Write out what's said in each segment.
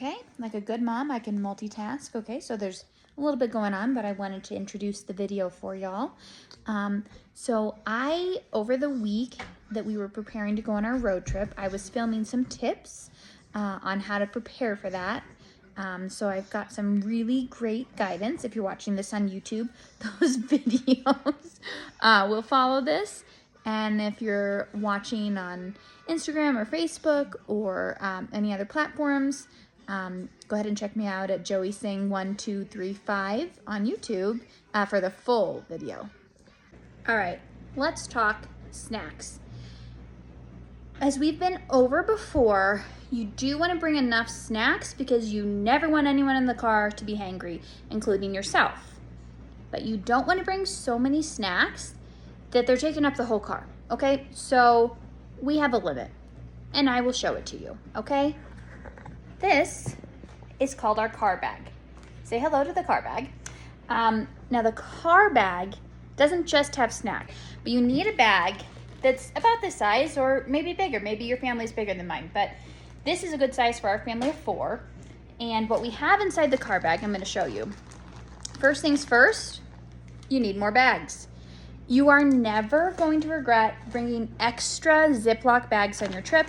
Okay, like a good mom, I can multitask. Okay, so there's a little bit going on, but I wanted to introduce the video for y'all. Over the week that we were preparing to go on our road trip, I was filming some tips on how to prepare for that. So I've got some really great guidance. If you're watching this on YouTube, those videos will follow this. And if you're watching on Instagram or Facebook or any other platforms, go ahead and check me out at joeysing1235 on YouTube for the full video. All right, let's talk snacks. As we've been over before, you do want to bring enough snacks because you never want anyone in the car to be hangry, including yourself. But you don't want to bring so many snacks that they're taking up the whole car, okay? So we have a limit, and I will show it to you, okay? This is called our car bag. Say hello to the car bag. Now the car bag doesn't just have snack, but you need a bag that's about this size or maybe bigger. Maybe your family's bigger than mine, but this is a good size for our family of 4. And what we have inside the car bag, I'm gonna show you. First things first, you need more bags. You are never going to regret bringing extra Ziploc bags on your trip.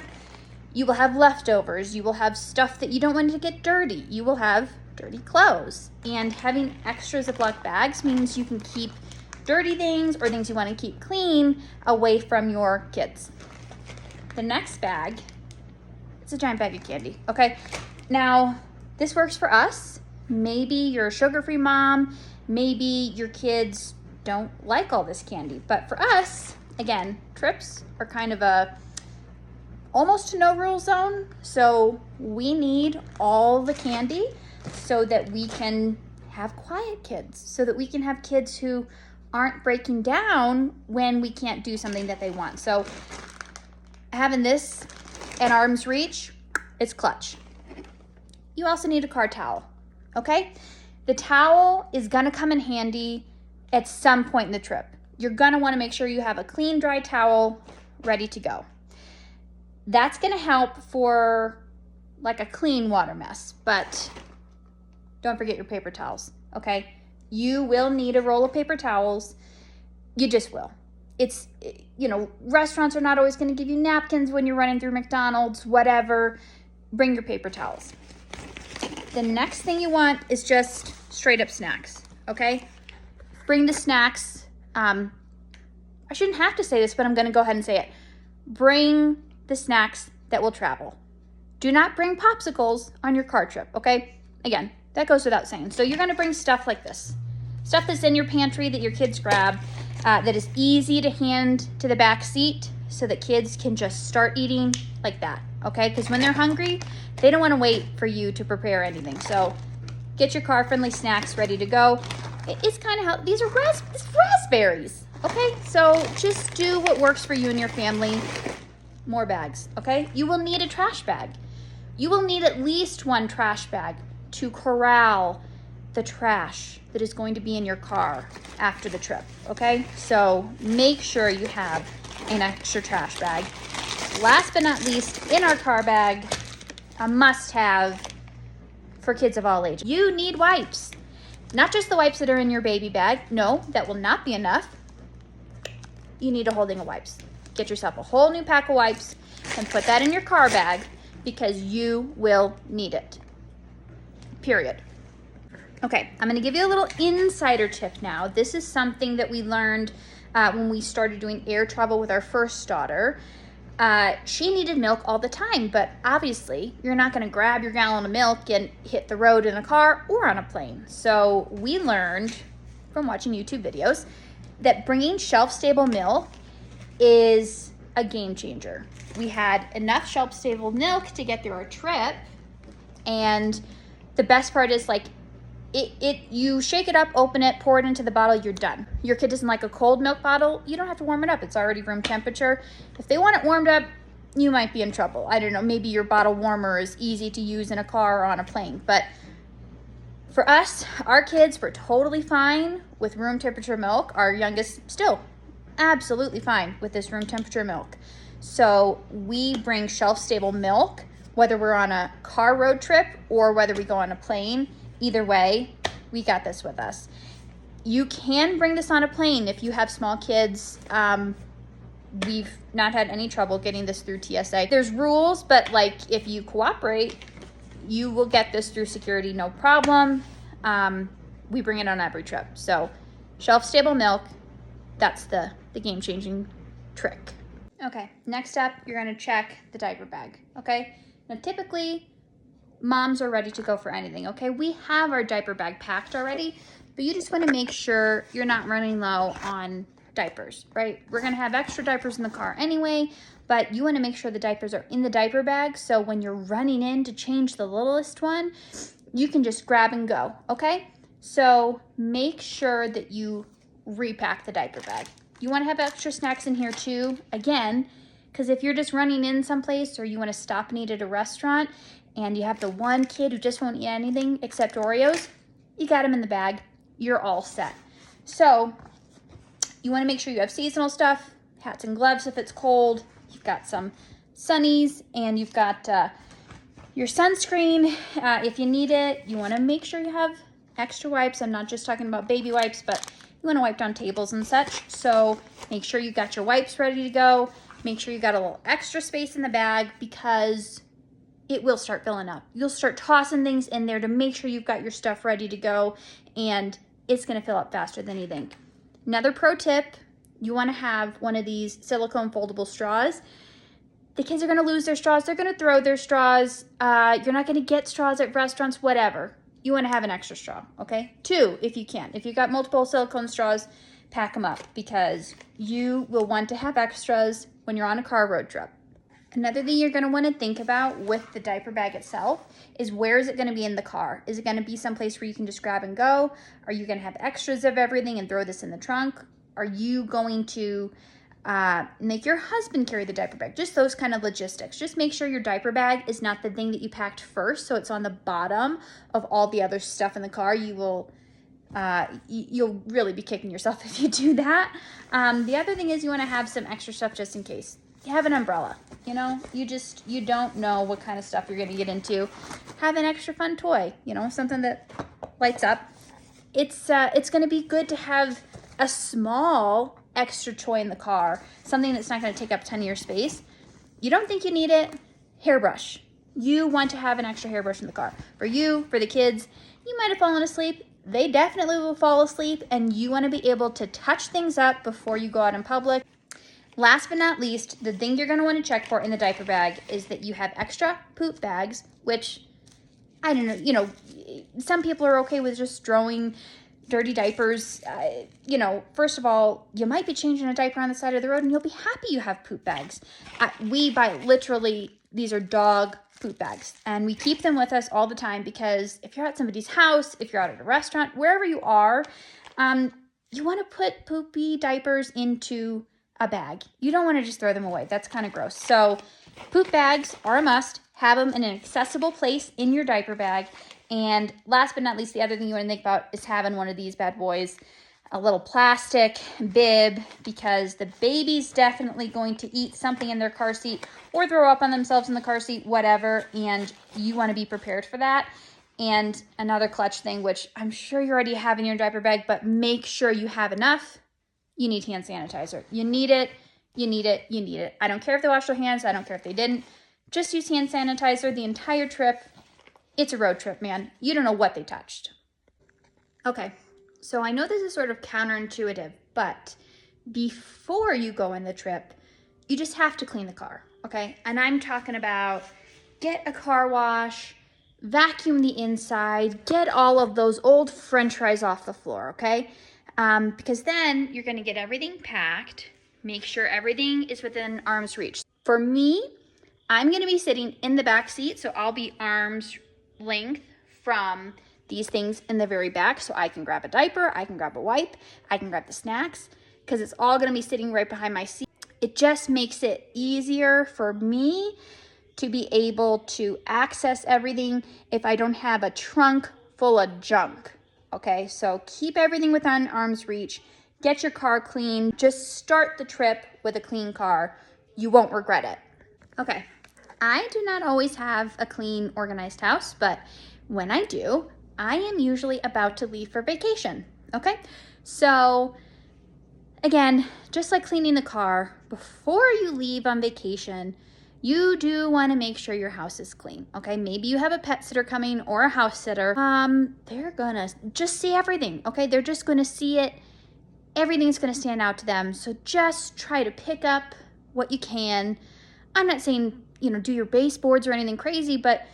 You will have leftovers. You will have stuff that you don't want to get dirty. You will have dirty clothes. And having extra Ziploc bags means you can keep dirty things or things you want to keep clean away from your kids. The next bag, it's a giant bag of candy, okay? Now, this works for us. Maybe you're a sugar-free mom. Maybe your kids don't like all this candy. But for us, again, trips are kind of a almost to no rule zone. So we need all the candy so that we can have quiet kids, so that we can have kids who aren't breaking down when we can't do something that they want. So having this at arm's reach, it's clutch. You also need a car towel, okay? The towel is gonna come in handy at some point in the trip. You're gonna wanna make sure you have a clean, dry towel ready to go. That's gonna help for like a clean water mess, but don't forget your paper towels, okay? You will need a roll of paper towels. You just will. It's, you know, restaurants are not always gonna give you napkins when you're running through McDonald's, whatever. Bring your paper towels. The next thing you want is just straight up snacks, okay? Bring the snacks. I shouldn't have to say this, but I'm gonna go ahead and say it. Bring the snacks that will travel. Do not bring popsicles on your car trip, okay? Again, that goes without saying. So you're gonna bring stuff like this. Stuff that's in your pantry that your kids grab, that is easy to hand to the back seat so that kids can just start eating like that, okay? Because when they're hungry, they don't wanna wait for you to prepare anything. So get your car-friendly snacks ready to go. It's kind of how, these are raspberries, okay? So just do what works for you and your family. More bags, okay? You will need a trash bag. You will need at least one trash bag to corral the trash that is going to be in your car after the trip, okay? So make sure you have an extra trash bag. Last but not least, in our car bag, a must-have for kids of all ages. You need wipes. Not just the wipes that are in your baby bag. No, that will not be enough. You need a whole thing of wipes. Get yourself a whole new pack of wipes and put that in your car bag because you will need it. Period. Okay, I'm gonna give you a little insider tip now. This is something that we learned when we started doing air travel with our first daughter. She needed milk all the time, but obviously you're not gonna grab your gallon of milk and hit the road in a car or on a plane. So we learned from watching YouTube videos that bringing shelf-stable milk is a game changer. We had enough shelf-stable milk to get through our trip, and the best part is like you shake it up, open it, pour it into the bottle, you're done. Your kid doesn't like a cold milk bottle, you don't have to warm it up. It's already room temperature. If they want it warmed up, you might be in trouble. I don't know, maybe your bottle warmer is easy to use in a car or on a plane. But for us, our kids were totally fine with room temperature milk. Our youngest still absolutely fine with this room temperature milk. So we bring shelf-stable milk whether we're on a car road trip or whether we go on a plane. Either way, we got this with us. You can bring this on a plane if you have small kids. We've not had any trouble getting this through TSA. There's rules, but like if you cooperate, you will get this through security, no problem. We bring it on every trip. So shelf-stable milk, that's the game-changing trick. Okay, next up, you're gonna check the diaper bag, okay? Now typically, moms are ready to go for anything, okay? We have our diaper bag packed already, but you just wanna make sure you're not running low on diapers, right? We're gonna have extra diapers in the car anyway, but you wanna make sure the diapers are in the diaper bag, so when you're running in to change the littlest one, you can just grab and go, okay? So make sure that you repack the diaper bag. You wanna have extra snacks in here too, again, because if you're just running in someplace or you wanna stop and eat at a restaurant and you have the one kid who just won't eat anything except Oreos, you got them in the bag, you're all set. So you wanna make sure you have seasonal stuff, hats and gloves if it's cold, you've got some sunnies, and you've got your sunscreen if you need it. You wanna make sure you have extra wipes. I'm not just talking about baby wipes, but you wanna wipe down tables and such. So make sure you got your wipes ready to go. Make sure you got a little extra space in the bag because it will start filling up. You'll start tossing things in there to make sure you've got your stuff ready to go, and it's gonna fill up faster than you think. Another pro tip, you wanna have one of these silicone foldable straws. The kids are gonna lose their straws, they're gonna throw their straws, you're not gonna get straws at restaurants, whatever. You wanna have an extra straw, okay? 2 if you can. If you've got multiple silicone straws, pack them up because you will want to have extras when you're on a car road trip. Another thing you're gonna wanna think about with the diaper bag itself is where is it gonna be in the car? Is it gonna be someplace where you can just grab and go? Are you gonna have extras of everything and throw this in the trunk? Are you going to make your husband carry the diaper bag? Just those kind of logistics. Just make sure your diaper bag is not the thing that you packed first, so it's on the bottom of all the other stuff in the car. You'll really be kicking yourself if you do that. The other thing is you wanna have some extra stuff just in case. You have an umbrella, you know, you don't know what kind of stuff you're gonna get into. Have an extra fun toy, you know, something that lights up. It's gonna be good to have a small extra toy in the car, something that's not gonna take up a ton of your space. You don't think you need it? Hairbrush. You want to have an extra hairbrush in the car. For you, for the kids, you might have fallen asleep. They definitely will fall asleep, and you wanna be able to touch things up before you go out in public. Last but not least, the thing you're gonna wanna check for in the diaper bag is that you have extra poop bags, which, I don't know, you know, some people are okay with just throwing dirty diapers. You know, first of all, you might be changing a diaper on the side of the road and you'll be happy you have poop bags. We buy literally, these are dog poop bags, and we keep them with us all the time because if you're at somebody's house, if you're out at a restaurant, wherever you are, you wanna put poopy diapers into a bag. You don't want to just throw them away. That's kind of gross. So poop bags are a must. Have them in an accessible place in your diaper bag. And last but not least, the other thing you want to think about is having one of these bad boys, a little plastic bib, because the baby's definitely going to eat something in their car seat or throw up on themselves in the car seat, whatever, and you want to be prepared for that. And another clutch thing, which I'm sure you already have in your diaper bag, but make sure you have enough. You need hand sanitizer. You need it, you need it, you need it. I don't care if they washed their hands. I don't care if they didn't. Just use hand sanitizer the entire trip. It's a road trip, man. You don't know what they touched. Okay, so I know this is sort of counterintuitive, but before you go on the trip, you just have to clean the car, okay? And I'm talking about get a car wash, vacuum the inside, get all of those old French fries off the floor, okay? Because then you're gonna get everything packed, make sure everything is within arm's reach. For me, I'm gonna be sitting in the back seat, so I'll be arm's length from these things in the very back, so I can grab a diaper, I can grab a wipe, I can grab the snacks, because it's all gonna be sitting right behind my seat. It just makes it easier for me to be able to access everything if I don't have a trunk full of junk. Okay, so keep everything within arm's reach, get your car clean, just start the trip with a clean car. You won't regret it. Okay, I do not always have a clean, organized house, but when I do, I am usually about to leave for vacation, okay? So again, just like cleaning the car, before you leave on vacation, you do want to make sure your house is clean, okay? Maybe you have a pet sitter coming or a house sitter. They're gonna just see everything, okay? They're just gonna see it. Everything's gonna stand out to them. So just try to pick up what you can. I'm not saying, do your baseboards or anything crazy, but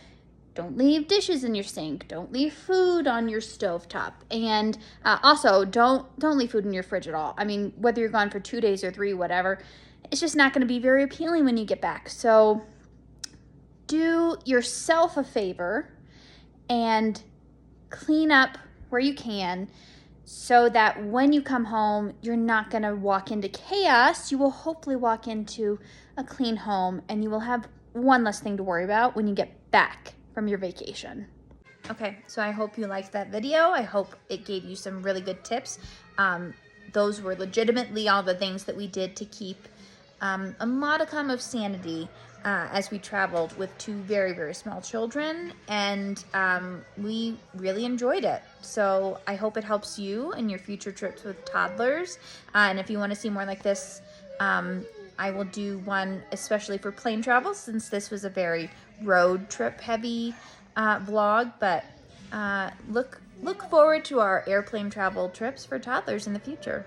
don't leave dishes in your sink. Don't leave food on your stovetop. And also, don't leave food in your fridge at all. I mean, whether you're gone for 2 days or 3, whatever, it's just not going to be very appealing when you get back. So do yourself a favor and clean up where you can so that when you come home, you're not going to walk into chaos. You will hopefully walk into a clean home, and you will have one less thing to worry about when you get back from your vacation. Okay, so I hope you liked that video. I hope it gave you some really good tips. Those were legitimately all the things that we did to keep a modicum of sanity as we traveled with 2 very, very small children, and we really enjoyed it. So I hope it helps you in your future trips with toddlers. And if you want to see more like this, I will do one especially for plane travel, since this was a very road trip heavy vlog. But look forward to our airplane travel trips for toddlers in the future.